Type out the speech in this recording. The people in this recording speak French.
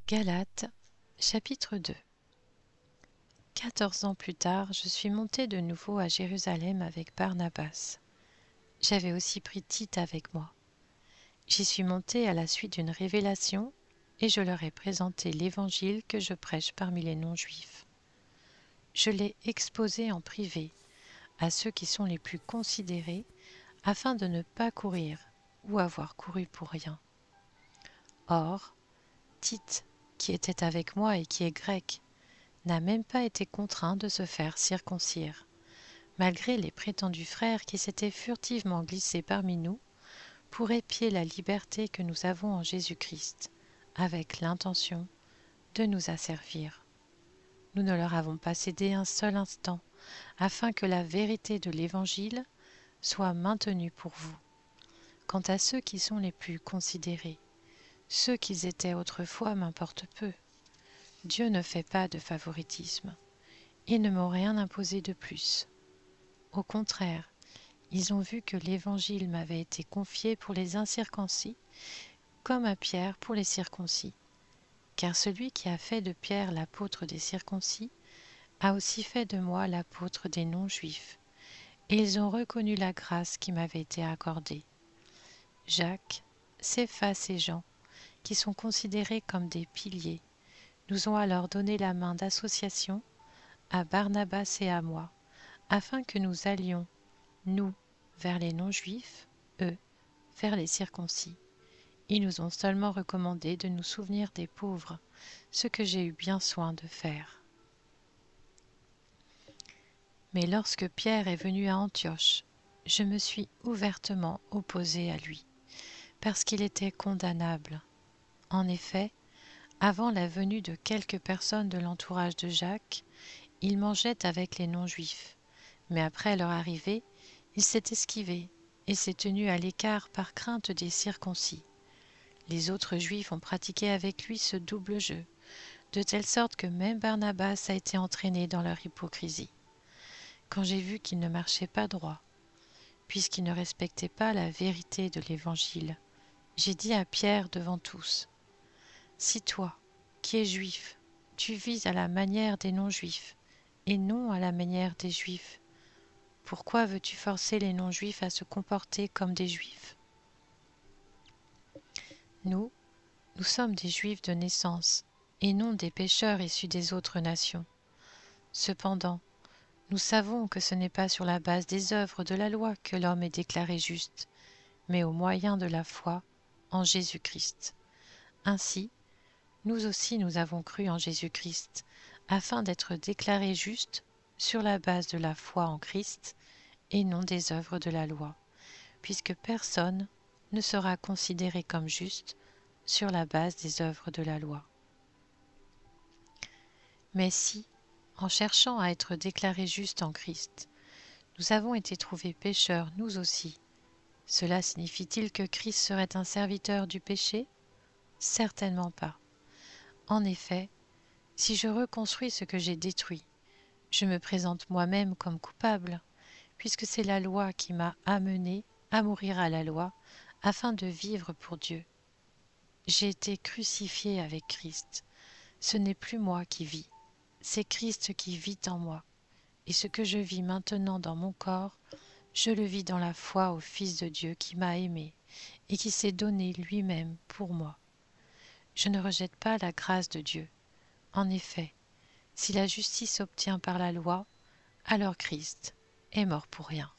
Galates, chapitre 2. 14 ans plus tard, je suis monté de nouveau à Jérusalem avec Barnabas. J'avais aussi pris Tite avec moi. J'y suis monté à la suite d'une révélation et je leur ai présenté l'évangile que je prêche parmi les non-juifs. Je l'ai exposé en privé à ceux qui sont les plus considérés afin de ne pas courir ou avoir couru pour rien. Or, Tite, qui était avec moi et qui est grec, n'a même pas été contraint de se faire circoncire, malgré les prétendus frères qui s'étaient furtivement glissés parmi nous pour épier la liberté que nous avons en Jésus-Christ, avec l'intention de nous asservir. Nous ne leur avons pas cédé un seul instant, afin que la vérité de l'Évangile soit maintenue pour vous. Quant à ceux qui sont les plus considérés, ceux qu'ils étaient autrefois m'importent peu. Dieu ne fait pas de favoritisme. Ils ne m'ont rien imposé de plus. Au contraire, ils ont vu que l'Évangile m'avait été confié pour les incirconcis, comme à Pierre pour les circoncis. Car celui qui a fait de Pierre l'apôtre des circoncis a aussi fait de moi l'apôtre des non-juifs, et ils ont reconnu la grâce qui m'avait été accordée. Jacques, Céphas et Jean, qui sont considérés comme des piliers, nous ont alors donné la main d'association à Barnabas et à moi, afin que nous allions, nous, vers les non-juifs, eux, vers les circoncis. Ils nous ont seulement recommandé de nous souvenir des pauvres, ce que j'ai eu bien soin de faire. Mais lorsque Pierre est venu à Antioche, je me suis ouvertement opposé à lui, parce qu'il était condamnable. En effet, avant la venue de quelques personnes de l'entourage de Jacques, il mangeait avec les non-juifs, mais après leur arrivée, il s'est esquivé et s'est tenu à l'écart par crainte des circoncis. Les autres juifs ont pratiqué avec lui ce double jeu, de telle sorte que même Barnabas a été entraîné dans leur hypocrisie. Quand j'ai vu qu'il ne marchait pas droit, puisqu'il ne respectait pas la vérité de l'Évangile, j'ai dit à Pierre devant tous, « Si toi, qui es juif, tu vis à la manière des non-juifs, et non à la manière des juifs, pourquoi veux-tu forcer les non-juifs à se comporter comme des juifs ? Nous sommes des juifs de naissance, et non des pécheurs issus des autres nations. Cependant, nous savons que ce n'est pas sur la base des œuvres de la loi que l'homme est déclaré juste, mais au moyen de la foi en Jésus-Christ. Ainsi, nous aussi nous avons cru en Jésus-Christ, afin d'être déclarés justes sur la base de la foi en Christ, et non des œuvres de la loi, puisque personne ne sera considéré comme juste sur la base des œuvres de la loi. Mais si, en cherchant à être déclarés justes en Christ, nous avons été trouvés pécheurs nous aussi, cela signifie-t-il que Christ serait un serviteur du péché ? Certainement pas. En effet, si je reconstruis ce que j'ai détruit, je me présente moi-même comme coupable, puisque c'est la loi qui m'a amené à mourir à la loi, afin de vivre pour Dieu. J'ai été crucifié avec Christ. Ce n'est plus moi qui vis, c'est Christ qui vit en moi. Et ce que je vis maintenant dans mon corps, je le vis dans la foi au Fils de Dieu qui m'a aimé et qui s'est donné lui-même pour moi. Je ne rejette pas la grâce de Dieu. En effet, si la justice s'obtient par la loi, alors Christ est mort pour rien.